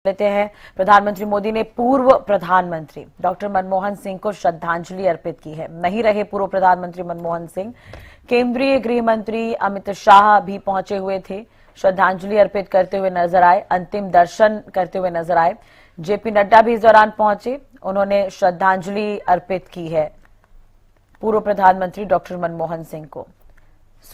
लेते हैं। प्रधानमंत्री मोदी ने पूर्व प्रधानमंत्री डॉक्टर मनमोहन सिंह को श्रद्धांजलि अर्पित की है। नहीं रहे पूर्व प्रधानमंत्री मनमोहन सिंह, केंद्रीय गृह मंत्री अमित शाह भी पहुंचे हुए थे, श्रद्धांजलि अर्पित करते हुए नजर आए, अंतिम दर्शन करते हुए नजर आए। जेपी नड्डा भी इस दौरान पहुंचे, उन्होंने श्रद्धांजलि अर्पित की है पूर्व प्रधानमंत्री डॉक्टर मनमोहन सिंह को।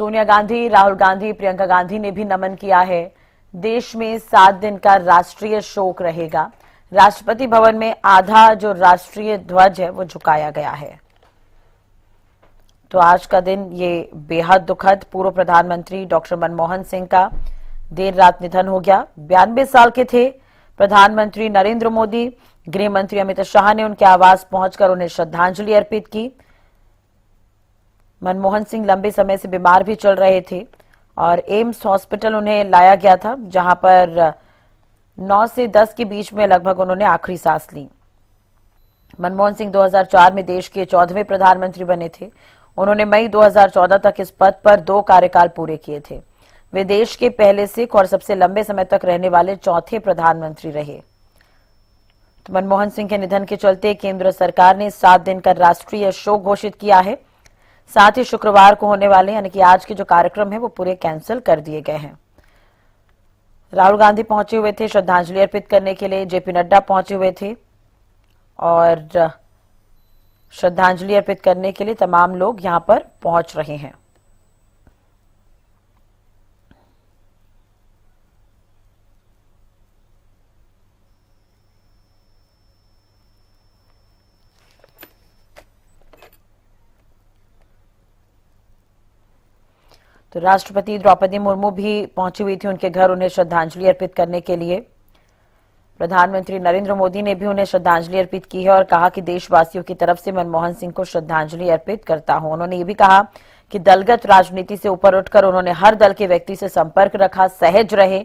सोनिया गांधी, राहुल गांधी, प्रियंका गांधी ने भी नमन किया है। देश में 7 दिन का राष्ट्रीय शोक रहेगा। राष्ट्रपति भवन में आधा जो राष्ट्रीय ध्वज है वो झुकाया गया है। तो आज का दिन ये बेहद दुखद, पूर्व प्रधानमंत्री डॉक्टर मनमोहन सिंह का देर रात निधन हो गया। 92 साल के थे। प्रधानमंत्री नरेंद्र मोदी, गृह मंत्री अमित शाह ने उनके आवास पहुंचकर उन्हें श्रद्धांजलि अर्पित की। मनमोहन सिंह लंबे समय से बीमार भी चल रहे थे और एम्स हॉस्पिटल उन्हें लाया गया था, जहां पर 9 से 10 के बीच में लगभग उन्होंने आखिरी सांस ली। मनमोहन सिंह 2004 में देश के 14वें प्रधानमंत्री बने थे। उन्होंने मई 2014 तक इस पद पर 2 कार्यकाल पूरे किए थे। वे देश के पहले सिख और सबसे लंबे समय तक रहने वाले चौथे प्रधानमंत्री रहे। तो मनमोहन सिंह के निधन के चलते केंद्र सरकार ने 7 दिन का राष्ट्रीय शोक घोषित किया है। साथ ही शुक्रवार को होने वाले यानी कि आज के जो कार्यक्रम है वो पूरे कैंसिल कर दिए गए हैं। राहुल गांधी पहुंचे हुए थे श्रद्धांजलि अर्पित करने के लिए, जेपी नड्डा पहुंचे हुए थे और श्रद्धांजलि अर्पित करने के लिए तमाम लोग यहां पर पहुंच रहे हैं। तो राष्ट्रपति द्रौपदी मुर्मू भी पहुंची हुई थी उनके घर उन्हें श्रद्धांजलि अर्पित करने के लिए। प्रधानमंत्री नरेंद्र मोदी ने भी उन्हें श्रद्धांजलि अर्पित की है और कहा कि देशवासियों की तरफ से मनमोहन सिंह को श्रद्धांजलि अर्पित करता हूं। उन्होंने ये भी कहा कि दलगत राजनीति से ऊपर उठकर उन्होंने हर दल के व्यक्ति से संपर्क रखा, सहज रहे।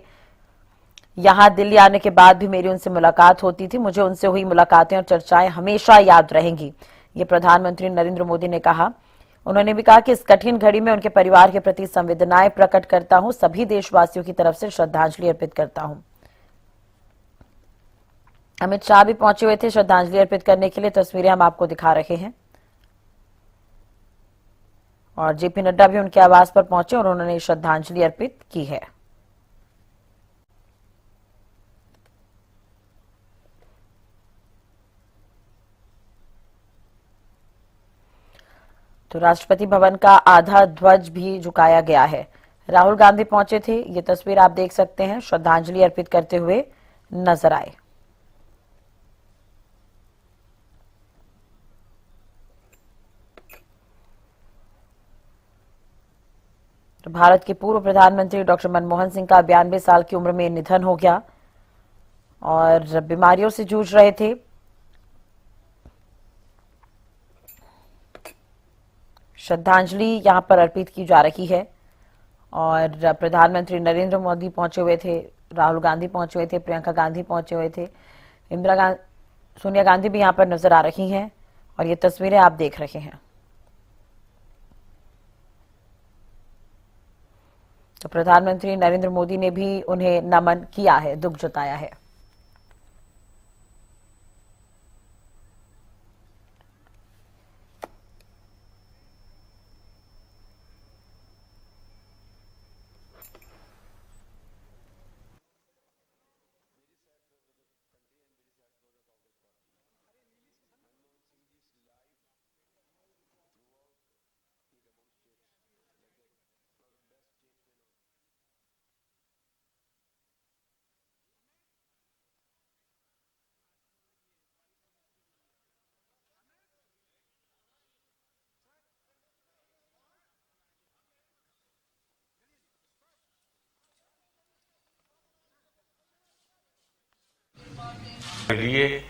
यहां दिल्ली आने के बाद भी मेरी उनसे मुलाकात होती थी, मुझे उनसे हुई मुलाकातें और चर्चाएं हमेशा याद रहेंगी, ये प्रधानमंत्री नरेंद्र मोदी ने कहा। उन्होंने भी कहा कि इस कठिन घड़ी में उनके परिवार के प्रति संवेदनाएं प्रकट करता हूं, सभी देशवासियों की तरफ से श्रद्धांजलि अर्पित करता हूं। अमित शाह भी पहुंचे हुए थे श्रद्धांजलि अर्पित करने के लिए, तस्वीरें हम आपको दिखा रहे हैं। और जेपी नड्डा भी उनके आवास पर पहुंचे और उन्होंने श्रद्धांजलि अर्पित की है। तो राष्ट्रपति भवन का आधा ध्वज भी झुकाया गया है। राहुल गांधी पहुंचे थे, ये तस्वीर आप देख सकते हैं, श्रद्धांजलि अर्पित करते हुए नजर आए। तो भारत के पूर्व प्रधानमंत्री डॉक्टर मनमोहन सिंह का 92 साल की उम्र में निधन हो गया और बीमारियों से जूझ रहे थे। श्रद्धांजलि यहां पर अर्पित की जा रही है और प्रधानमंत्री नरेंद्र मोदी पहुंचे हुए थे, राहुल गांधी पहुंचे हुए थे, प्रियंका गांधी पहुंचे हुए थे, सोनिया गांधी भी यहां पर नजर आ रही हैं और ये तस्वीरें आप देख रहे हैं। तो प्रधानमंत्री नरेंद्र मोदी ने भी उन्हें नमन किया है, दुख जताया है। के लिए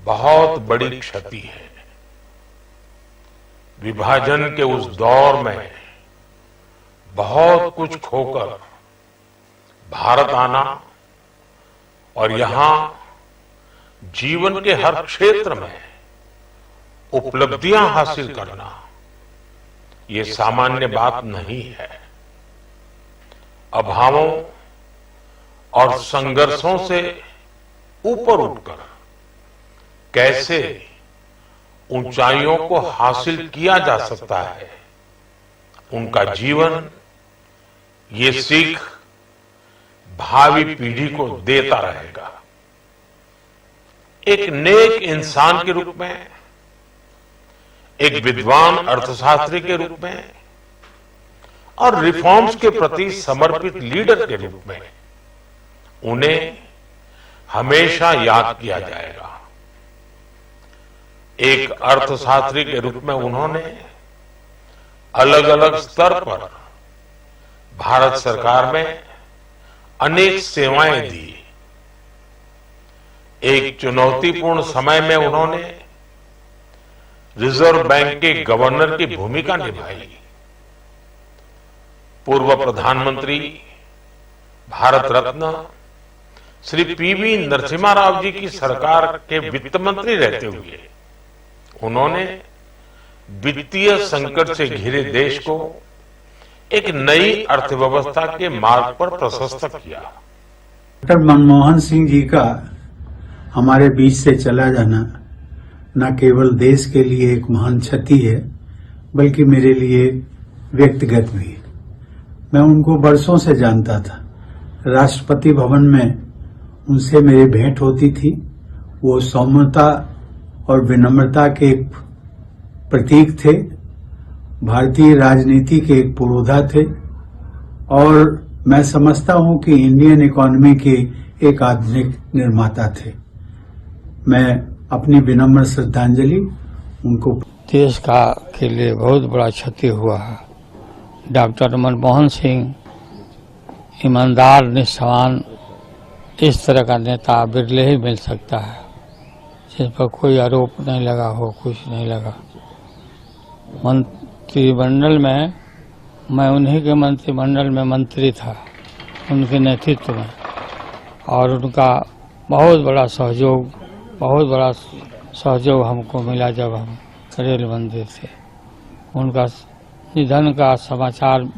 बहुत बड़ी क्षति है। विभाजन के उस दौर में बहुत कुछ खोकर भारत आना और यहां जीवन के हर क्षेत्र में उपलब्धियां हासिल करना ये सामान्य बात नहीं है। अभावों और संघर्षों से ऊपर उठकर कैसे ऊंचाइयों को हासिल किया जा सकता है, उनका जीवन ये सीख भावी पीढ़ी को देता रहेगा। एक नेक इंसान के रूप में, एक विद्वान अर्थशास्त्री के रूप में और रिफॉर्म्स के प्रति समर्पित लीडर के रूप में उन्हें हमेशा याद किया जाएगा। एक अर्थशास्त्री के रूप में उन्होंने अलग अलग स्तर पर भारत सरकार में अनेक सेवाएं दी। एक चुनौतीपूर्ण समय में उन्होंने रिजर्व बैंक के गवर्नर की भूमिका निभाई। पूर्व प्रधानमंत्री, भारत रत्न श्री पीवी नरसिम्हा राव जी की सरकार के वित्त मंत्री रहते हुए उन्होंने वित्तीय संकट से घिरे देश को एक नई अर्थव्यवस्था के मार्ग पर प्रशस्त किया। डॉक्टर मनमोहन सिंह जी का हमारे बीच से चला जाना न केवल देश के लिए एक महान क्षति है, बल्कि मेरे लिए व्यक्तिगत भी। मैं उनको बरसों से जानता था। राष्ट्रपति भवन में उनसे मेरी भेंट होती थी। वो सौम्यता और विनम्रता के एक प्रतीक थे, भारतीय राजनीति के एक पुरोधा थे और मैं समझता हूं कि इंडियन इकोनॉमी के एक आधुनिक निर्माता थे। मैं अपनी विनम्र श्रद्धांजलि उनको। देश का के लिए बहुत बड़ा क्षति हुआ है। डॉक्टर मनमोहन सिंह ईमानदार, निष्ठावान, इस तरह का नेता बिरले ही मिल सकता है जिस पर कोई आरोप नहीं लगा हो, कुछ नहीं लगा। मंत्रिमंडल में मैं उन्हीं के मंत्रिमंडल में मंत्री था, उनके नेतृत्व में, और उनका बहुत बड़ा सहयोग हमको मिला जब हम रेल मंदिर थे। उनका निधन का समाचार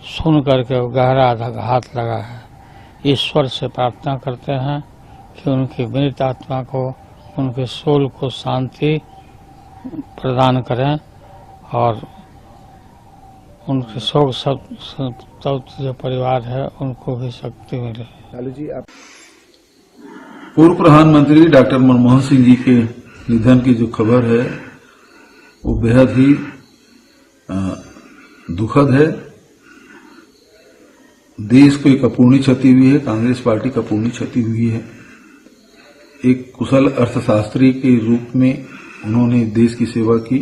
सुन करके गहरा आघात लगा है। ईश्वर से प्रार्थना करते हैं कि उनकी मृत आत्मा को, उनके सोल को शांति प्रदान करें और उनके शोक संतप्त जो परिवार है उनको भी शक्ति मिले। पूर्व प्रधानमंत्री डॉक्टर मनमोहन सिंह जी के निधन की जो खबर है वो बेहद ही दुखद है। देश को एक अपूर्णी क्षति हुई है, कांग्रेस पार्टी का अपूर्णी क्षति हुई है। एक कुशल अर्थशास्त्री के रूप में उन्होंने देश की सेवा की,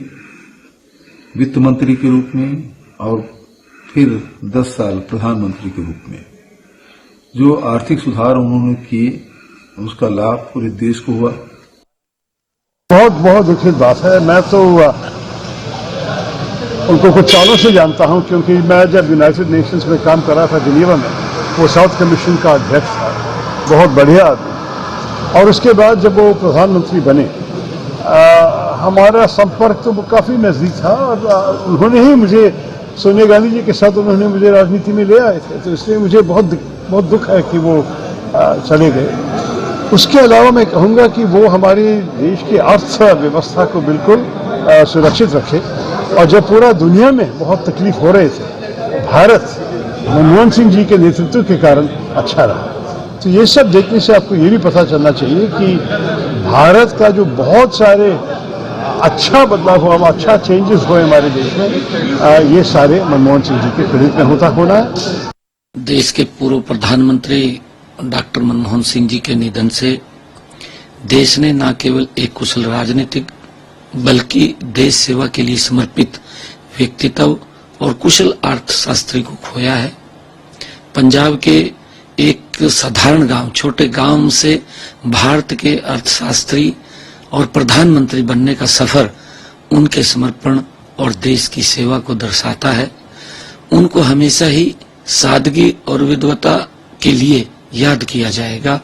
वित्त मंत्री के रूप में और फिर 10 साल प्रधानमंत्री के रूप में। जो आर्थिक सुधार उन्होंने किए उसका लाभ पूरे देश को हुआ। बहुत दुखद बात है। मैं तो उनको कुछ सालों से जानता हूं, क्योंकि मैं जब यूनाइटेड नेशंस में काम कर रहा था जिनेवा में, वो साउथ कमीशन का अध्यक्ष था, बहुत बढ़िया आदमी। और उसके बाद जब वो प्रधानमंत्री बने, हमारा संपर्क तो काफी नजदीक था और उन्होंने ही मुझे, सोनिया गांधी जी के साथ उन्होंने मुझे राजनीति में ले आए थे, तो इसलिए मुझे बहुत दुख है कि वो चले गए। उसके अलावा मैं कहूँगा कि वो हमारे देश की अर्थव्यवस्था को बिल्कुल सुरक्षित रखे, और जब पूरा दुनिया में बहुत तकलीफ हो रहे थे, भारत मनमोहन सिंह जी के नेतृत्व के कारण अच्छा रहा। तो ये सब देखने से आपको ये भी पता चलना चाहिए कि भारत का जो बहुत सारे अच्छा बदलाव हुआ, अच्छा चेंजेस हुए हमारे देश में, ये सारे मनमोहन सिंह जी के क्रेडिट में होना है। देश के पूर्व प्रधानमंत्री डॉक्टर मनमोहन सिंह जी के निधन से देश ने न केवल एक कुशल राजनीतिक बल्कि देश सेवा के लिए समर्पित व्यक्तित्व और कुशल अर्थशास्त्री को खोया है। पंजाब के एक साधारण गांव, छोटे गांव से भारत के अर्थशास्त्री और प्रधानमंत्री बनने का सफर उनके समर्पण और देश की सेवा को दर्शाता है। उनको हमेशा ही सादगी और विद्वता के लिए याद किया जाएगा।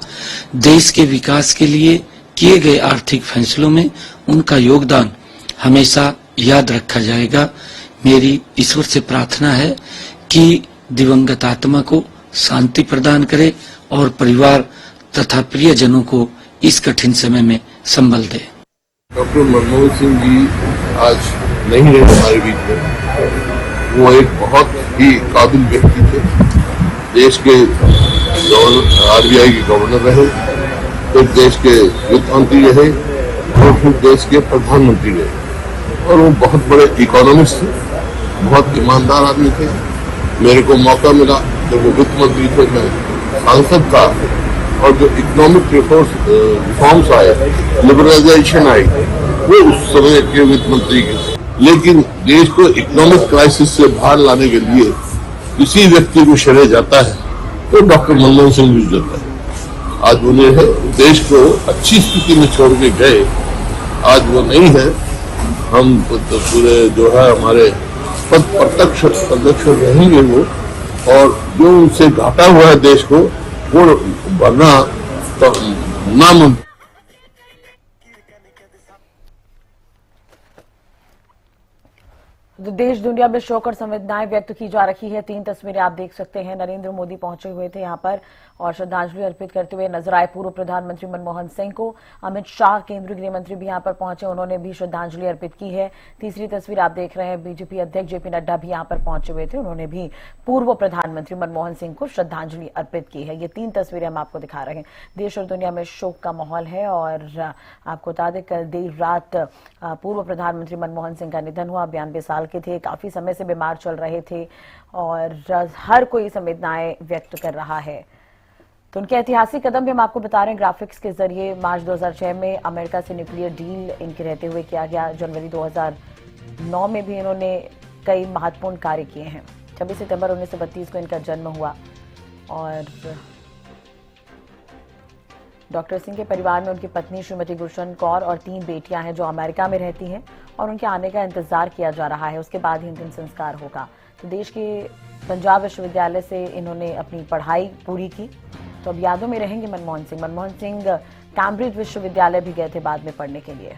देश के विकास के लिए किए गए आर्थिक फैसलों में उनका योगदान हमेशा याद रखा जाएगा। मेरी ईश्वर से प्रार्थना है कि दिवंगत आत्मा को शांति प्रदान करे और परिवार तथा प्रियजनों को इस कठिन समय में संबल दे। डॉक्टर मनमोहन सिंह जी आज नहीं रहे हमारे बीच में। वो एक बहुत ही काबिल व्यक्ति थे। देश के RBI के गवर्नर रहे, फिर देश के वित्त मंत्री रहे और फिर देश के प्रधानमंत्री रहे, और वो बहुत बड़े इकोनॉमिस्ट थे, बहुत ईमानदार आदमी थे। मेरे को मौका मिला जब वो वित्त मंत्री थे, मैं सांसद था, और जो इकोनॉमिक रिफॉर्म्स आए, लिबरलाइजेशन आई, वो उस समय के वित्त मंत्री के। लेकिन देश को इकोनॉमिक क्राइसिस से बाहर लाने के लिए किसी व्यक्ति को श्रेय जाता है तो डॉक्टर मनमोहन सिंह भी जाता है। आज उन्हें देश को अच्छी स्थिति में छोड़ के गए, आज वो नहीं है। हम तो पूरे जो है हमारे पद प्रत्यक्ष रहेंगे वो, और जो उनसे घाटा हुआ है देश को वो भरना तो नामुमकिन। तो देश दुनिया में शोक और संवेदनाएं व्यक्त की जा रही है। 3 तस्वीरें आप देख सकते हैं। नरेंद्र मोदी पहुंचे हुए थे यहां पर और श्रद्धांजलि अर्पित करते हुए नजर आए पूर्व प्रधानमंत्री मनमोहन सिंह को। अमित शाह केंद्रीय गृह मंत्री भी यहां पर पहुंचे, उन्होंने भी श्रद्धांजलि अर्पित की है। तीसरी तस्वीर आप देख रहे हैं, बीजेपी अध्यक्ष जेपी नड्डा भी यहां पर पहुंचे हुए थे, उन्होंने भी पूर्व प्रधानमंत्री मनमोहन सिंह को श्रद्धांजलि अर्पित की है। ये 3 तस्वीरें हम आपको दिखा रहे हैं। देश और दुनिया में शोक का माहौल है और आपको बता दें कल देर रात पूर्व प्रधानमंत्री मनमोहन सिंह का निधन हुआ। 92 साल के थे, काफी समय से बीमार चल रहे थे और हर कोई संवेदनाएं व्यक्त कर रहा है। तो उनके ऐतिहासिक कदम भी हम आपको बता रहे हैं ग्राफिक्स के जरिए। मार्च 2006 में अमेरिका से न्यूक्लियर डील इनके रहते हुए किया गया। जनवरी 2009 में भी इन्होंने कई महत्वपूर्ण कार्य किए हैं। 26 सितंबर 1932 को इनका जन्म हुआ और डॉक्टर सिंह के परिवार में उनकी पत्नी श्रीमती गुलशन कौर और 3 बेटियां हैं जो अमेरिका में रहती हैं और उनके आने का इंतजार किया जा रहा है। उसके बाद ही अंतिम संस्कार होगा। तो देश के पंजाब विश्वविद्यालय से इन्होंने अपनी पढ़ाई पूरी की, तो अब यादों में रहेंगे मनमोहन सिंह। मनमोहन सिंह कैम्ब्रिज विश्वविद्यालय भी गए थे बाद में पढ़ने के लिए।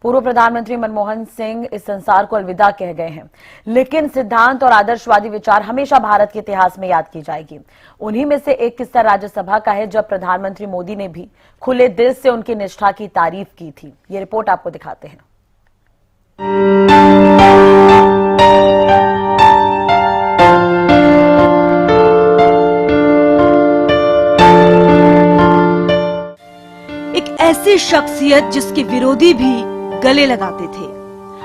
पूर्व प्रधानमंत्री मनमोहन सिंह इस संसार को अलविदा कह गए हैं, लेकिन सिद्धांत और आदर्शवादी विचार हमेशा भारत के इतिहास में याद की जाएगी। उन्हीं में से एक किस्सा राज्यसभा का है जब प्रधानमंत्री मोदी ने भी खुले दिल से उनकी निष्ठा की तारीफ की थी। ये रिपोर्ट आपको दिखाते हैं। एक ऐसी शख्सियत जिसके विरोधी भी गले लगाते थे,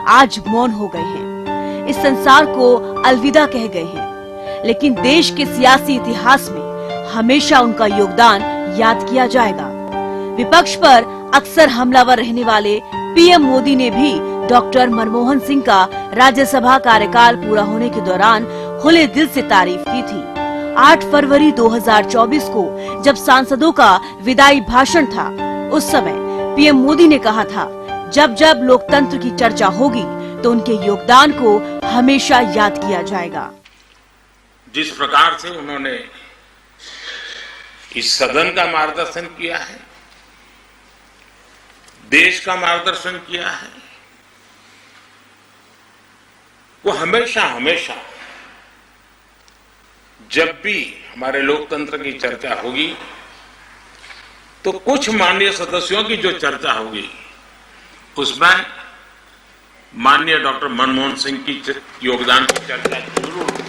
आज मौन हो गए हैं, इस संसार को अलविदा कह गए हैं। लेकिन देश के सियासी इतिहास में हमेशा उनका योगदान याद किया जाएगा। विपक्ष पर अक्सर हमलावर रहने वाले पीएम मोदी ने भी डॉक्टर मनमोहन सिंह का राज्यसभा कार्यकाल पूरा होने के दौरान खुले दिल से तारीफ की थी। 8 फरवरी 2024 को जब सांसदों का विदाई भाषण था, उस समय पीएम मोदी ने कहा था, जब जब लोकतंत्र की चर्चा होगी तो उनके योगदान को हमेशा याद किया जाएगा। जिस प्रकार से उन्होंने इस सदन का मार्गदर्शन किया है, देश का मार्गदर्शन किया है, वो हमेशा हमेशा जब भी हमारे लोकतंत्र की चर्चा होगी तो कुछ माननीय सदस्यों की जो चर्चा होगी उसमें माननीय डॉक्टर मनमोहन सिंह की योगदान की चर्चा जरूर होगी।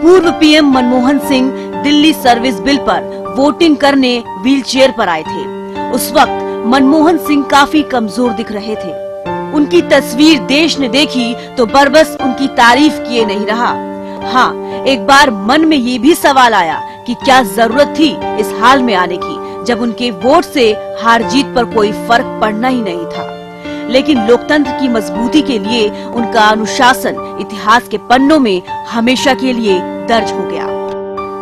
पूर्व PM Manmohan Singh Delhi service bill पर वोटिंग करने व्हीलचेयर पर आए थे। उस वक्त मनमोहन सिंह काफी कमजोर दिख रहे थे। उनकी तस्वीर देश ने देखी तो बरबस उनकी तारीफ किए नहीं रहा। हाँ, एक बार मन में ये भी सवाल आया कि क्या जरूरत थी इस हाल में आने की, जब उनके वोट से हार जीत पर कोई फर्क पड़ना ही नहीं था। लेकिन लोकतंत्र की मजबूती के लिए उनका अनुशासन इतिहास के पन्नों में हमेशा के लिए दर्ज हो गया।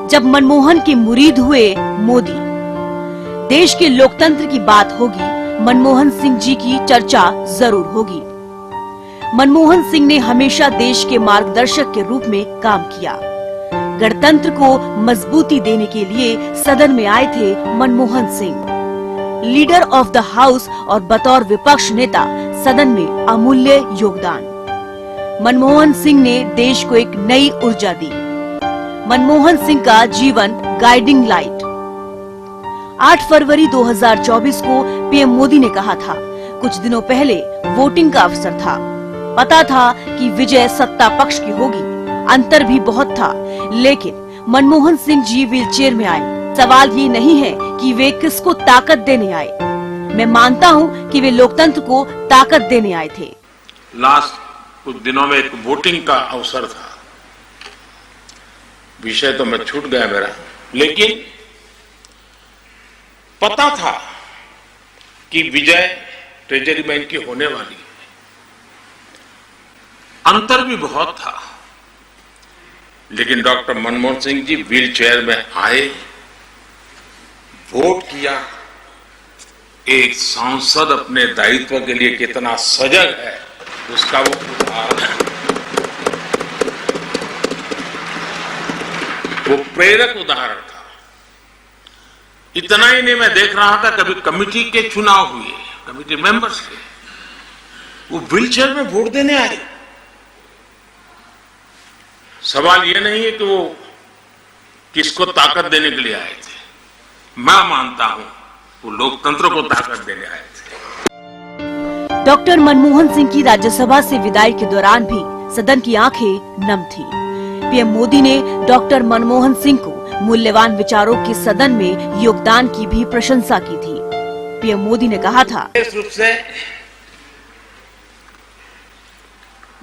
जब मनमोहन के मुरीद हुए मोदी, देश के लोकतंत्र की बात होगी, मनमोहन सिंह जी की चर्चा जरूर होगी। मनमोहन सिंह ने हमेशा देश के मार्गदर्शक के रूप में काम किया। गणतंत्र को मजबूती देने के लिए सदन में आए थे Manmohan Singh. Leader of the house और बतौर विपक्ष नेता सदन में अमूल्य योगदान। मनमोहन सिंह ने देश को एक नई ऊर्जा दी। मनमोहन सिंह का जीवन गाइडिंग लाइट। 8 फरवरी 2024 को पीएम मोदी ने कहा था, कुछ दिनों पहले वोटिंग का अवसर था, पता था कि विजय सत्ता पक्ष की होगी, अंतर भी बहुत था, लेकिन मनमोहन सिंह जी व्हीलचेयर में आए। सवाल ये नहीं है कि वे किसको ताकत देने आए, मैं मानता हूँ कि वे लोकतंत्र को ताकत देने आए थे। लास्ट कुछ दिनों में एक वोटिंग का अवसर था, विषय तो मैं छूट गया मेरा, लेकिन पता था कि विजय ट्रेजरी मैन की होने वाली है। अंतर भी बहुत था, लेकिन doctor Manmohan Singh ji wheel chair में आए, वोट किया। एक सांसद अपने दायित्व के लिए कितना सजग है उसका वो उदाहरण है, वो प्रेरक उदाहरण था। इतना ही नहीं, मैं देख रहा था कभी कमिटी के चुनाव हुए, कमिटी मेंबर्स के, वो व्हीलचेयर में वोट देने आए। सवाल ये नहीं है कि वो किसको ताकत देने के लिए आए थे, मैं मानता हूं वो लोकतंत्र को ताकत देने आए थे। डॉक्टर मनमोहन सिंह की राज्यसभा से विदाई के दौरान भी सदन की आंखें नम थी। पीएम मोदी ने डॉक्टर मनमोहन सिंह को मूल्यवान विचारों के सदन में योगदान की भी प्रशंसा की थी। पीएम मोदी ने कहा था, विशेष रूप से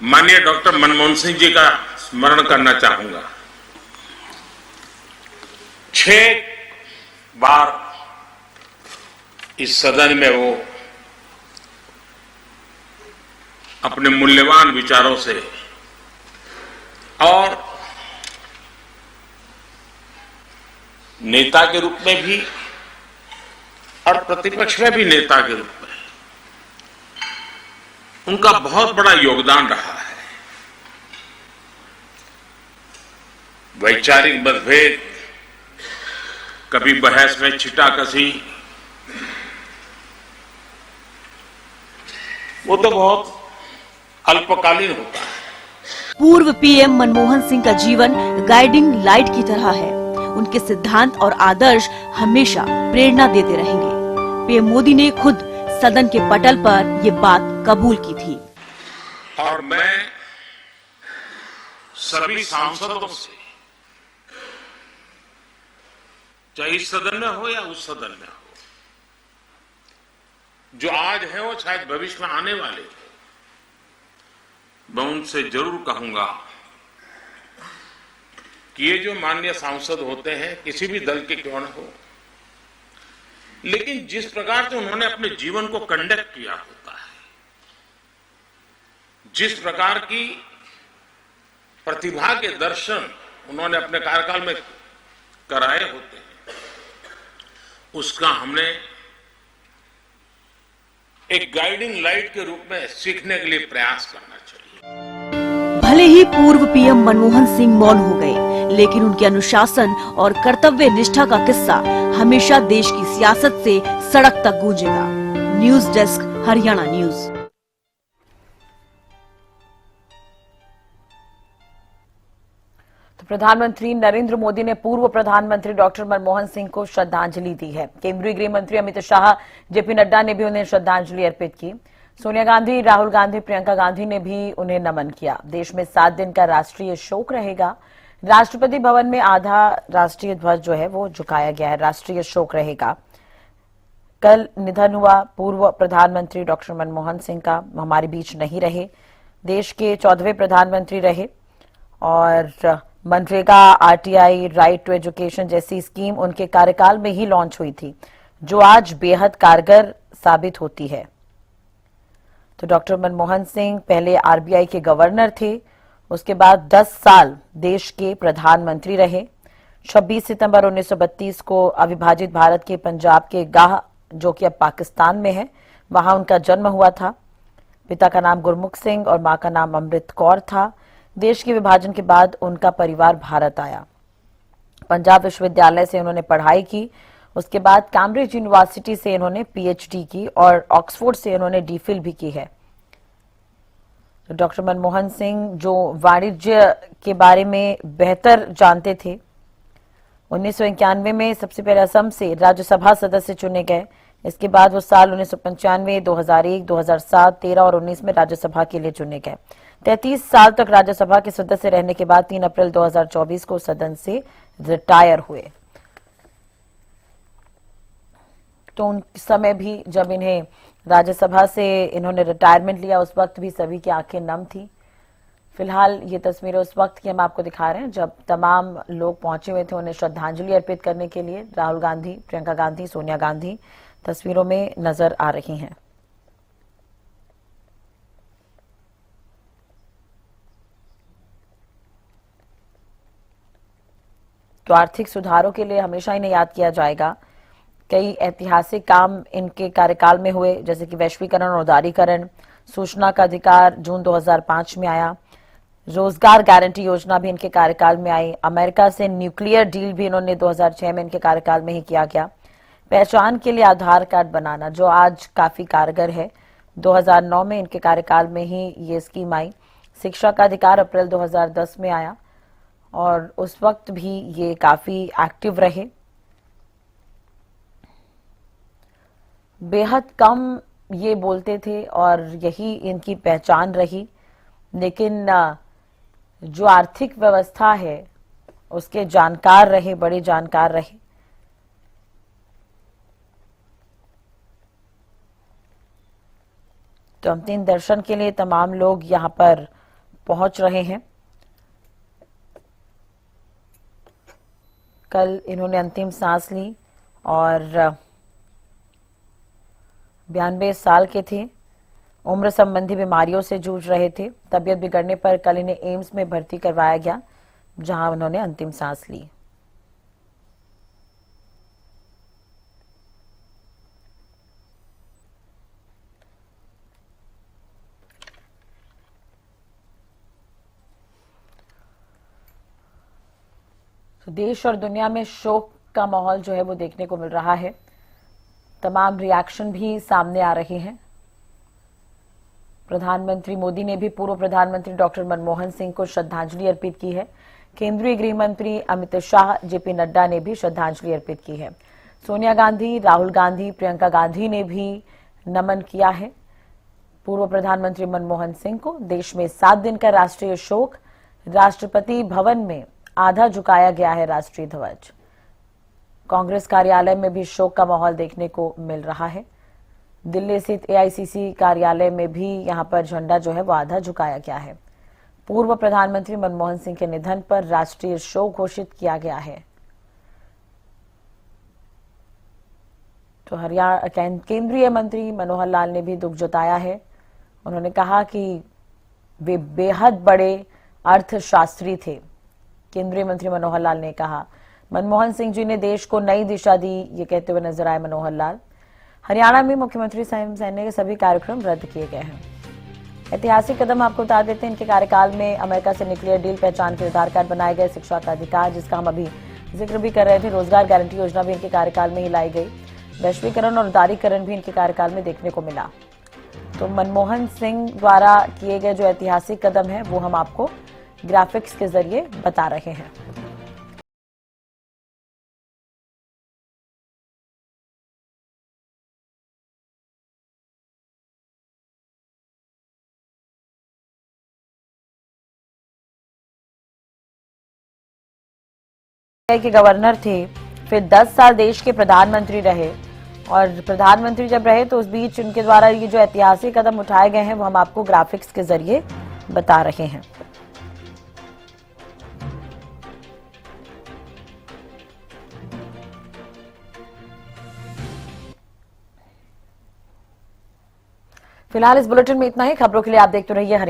माननीय डॉक्टर मनमोहन सिंह जी का स्मरण करना चाहूंगा। 6 बार इस सदन में वो अपने मूल्यवान विचारों से और नेता के रूप में भी और प्रतिपक्ष में भी नेता के रूप में उनका बहुत बड़ा योगदान रहा है। वैचारिक मतभेद, कभी बहस में छिटाकशी, वो तो बहुत अल्पकालीन होता है। पूर्व पीएम मनमोहन सिंह का जीवन गाइडिंग लाइट की तरह है। उनके सिद्धांत और आदर्श हमेशा प्रेरणा देते रहेंगे। पीएम मोदी ने खुद सदन के पटल पर ये बात कबूल की थी। और मैं सभी सांसदों से, चाहे इस सदन में हो या उस सदन में हो, जो आज है वो शायद भविष्य में आने वाले हो, मैं उनसे जरूर कहूंगा कि ये जो माननीय सांसद होते हैं, किसी भी दल के क्यों न हो, लेकिन जिस प्रकार से उन्होंने अपने जीवन को कंडक्ट किया होता है, जिस प्रकार की प्रतिभा के दर्शन उन्होंने अपने कार्यकाल में कराए होते हैं, उसका हमने एक गाइडिंग लाइट के रूप में सीखने के लिए प्रयास करना चाहिए। भले ही पूर्व पीएम मनमोहन सिंह मौन हो गए, लेकिन उनके अनुशासन और कर्तव्य निष्ठा का किस्सा हमेशा देश की सियासत से सड़क तक गूंजेगा। News desk, Haryana news. तो प्रधानमंत्री नरेंद्र मोदी ने पूर्व प्रधानमंत्री डॉक्टर मनमोहन सिंह को श्रद्धांजलि दी है। केंद्रीय गृह मंत्री अमित शाह, जेपी नड्डा ने भी उन्हें श्रद्धांजलि अर्पित की। सोनिया गांधी, राहुल गांधी, प्रियंका गांधी ने भी उन्हें नमन किया। देश में 7 दिन का राष्ट्रीय शोक रहेगा। राष्ट्रपति भवन में आधा राष्ट्रीय ध्वज जो है वो झुकाया गया है। राष्ट्रीय शोक रहेगा। कल निधन हुआ पूर्व प्रधानमंत्री डॉक्टर मनमोहन सिंह का, हमारे बीच नहीं रहे। देश के 14वें प्रधानमंत्री रहे और मनरेगा, आरटीआई, राइट टू एजुकेशन जैसी स्कीम उनके कार्यकाल में ही लॉन्च हुई थी, जो आज बेहद कारगर साबित होती है। तो डॉक्टर मनमोहन सिंह पहले आरबीआई के गवर्नर थे, उसके बाद 10 साल देश के प्रधानमंत्री रहे। 26 सितंबर 1932 को अविभाजित भारत के पंजाब के गाह, जो कि अब पाकिस्तान में है, वहां उनका जन्म हुआ था। पिता का नाम गुरमुख सिंह और मां का नाम अमृत कौर था। देश के विभाजन के बाद उनका परिवार भारत आया। पंजाब विश्वविद्यालय से उन्होंने पढ़ाई की उसके बाद कैम्ब्रिज यूनिवर्सिटी से इन्होंने पीएचडी की और ऑक्सफोर्ड से इन्होंने डीफिल भी की है। तो डॉक्टर मनमोहन सिंह जो वाणिज्य के बारे में बेहतर जानते थे, 1991 में सबसे पहले असम से राज्यसभा सदस्य चुने गए। इसके बाद वो साल 1995, 2001, 2007, 13 और 19 में राज्यसभा के लिए चुने गए। 33 साल तक राज्यसभा के सदस्य रहने के बाद 3 अप्रैल 2024 को सदन से रिटायर हुए। तो उन समय भी जब इन्हें राज्यसभा से इन्होंने रिटायरमेंट लिया, उस वक्त भी सभी की आंखें नम थी। फिलहाल ये तस्वीरें उस वक्त की हम आपको दिखा रहे हैं जब तमाम लोग पहुंचे हुए थे उन्हें श्रद्धांजलि अर्पित करने के लिए। राहुल गांधी, प्रियंका गांधी, सोनिया गांधी तस्वीरों में नजर आ रही हैं। तो आर्थिक सुधारों के लिए हमेशा इन्हें याद किया जाएगा। कई ऐतिहासिक काम इनके कार्यकाल में हुए, जैसे कि वैश्वीकरण और उदारीकरण, सूचना का अधिकार जून 2005 में आया, रोजगार गारंटी योजना भी इनके कार्यकाल में आई, अमेरिका से न्यूक्लियर डील भी इन्होंने 2006 में इनके कार्यकाल में ही किया गया, पहचान के लिए आधार कार्ड बनाना जो आज काफी कारगर है, 2009 में इनके कार्यकाल में ही ये स्कीम आई, शिक्षा का अधिकार अप्रैल 2010 में आया और उस वक्त भी ये काफी एक्टिव रहे। बेहद कम ये बोलते थे और यही इनकी पहचान रही, लेकिन जो आर्थिक व्यवस्था है उसके जानकार रहे, बड़े जानकार रहे। तो अंतिम दर्शन के लिए तमाम लोग यहां पर पहुंच रहे हैं। कल इन्होंने अंतिम सांस ली और 92 साल के थे, उम्र संबंधी बीमारियों से जूझ रहे थे। तबीयत बिगड़ने पर कल इन्हें एम्स में भर्ती करवाया गया, जहां उन्होंने अंतिम सांस ली। तो देश और दुनिया में शोक का माहौल जो है वो देखने को मिल रहा है। तमाम रिएक्शन भी सामने आ रहे हैं। प्रधानमंत्री मोदी ने भी पूर्व प्रधानमंत्री डॉक्टर मनमोहन सिंह को श्रद्धांजलि अर्पित की है। केंद्रीय गृह मंत्री अमित शाह, जेपी नड्डा ने भी श्रद्धांजलि अर्पित की है। सोनिया गांधी, राहुल गांधी, प्रियंका गांधी ने भी नमन किया है पूर्व प्रधानमंत्री मनमोहन सिंह को। देश में 7 दिन का राष्ट्रीय शोक, राष्ट्रपति भवन में आधा झुकाया गया है राष्ट्रीय ध्वज। कांग्रेस कार्यालय में भी शोक का माहौल देखने को मिल रहा है। दिल्ली स्थित एआईसीसी कार्यालय में भी यहां पर झंडा जो है वो आधा झुकाया गया है। पूर्व प्रधानमंत्री मनमोहन सिंह के निधन पर राष्ट्रीय शोक घोषित किया गया है। तो हरियाणा केंद्रीय मंत्री मनोहर लाल ने भी दुख जताया है। उन्होंने कहा कि वे बेहद बड़े अर्थशास्त्री थे। केंद्रीय मंत्री मनोहर लाल ने कहा, मनमोहन सिंह जी ने देश को नई दिशा दी, ये कहते हुए नजर आए मनोहर लाल। हरियाणा में मुख्यमंत्री सैन्य के सभी कार्यक्रम रद्द किए गए हैं। ऐतिहासिक कदम आपको बता देते हैं, इनके कार्यकाल में अमेरिका से न्यूक्लियर डील, पहचान के आधार कार्ड बनाए गए, शिक्षा का अधिकार जिसका हम अभी जिक्र भी कर रहे थे, रोजगार गारंटी योजना भी इनके कार्यकाल में ही लाई गई, वैश्वीकरण और उदारीकरण भी इनके कार्यकाल में देखने को मिला। तो मनमोहन सिंह द्वारा किए गए जो ऐतिहासिक कदम है वो हम आपको ग्राफिक्स के जरिए बता रहे हैं। के गवर्नर थे, फिर 10 साल देश के प्रधानमंत्री रहे और प्रधानमंत्री जब रहे तो उस बीच उनके द्वारा ये जो ऐतिहासिक कदम उठाए गए हैं वो हम आपको ग्राफिक्स के जरिए बता रहे हैं। फिलहाल इस बुलेटिन में इतना ही। खबरों के लिए आप देखते रहिए हरियाणा।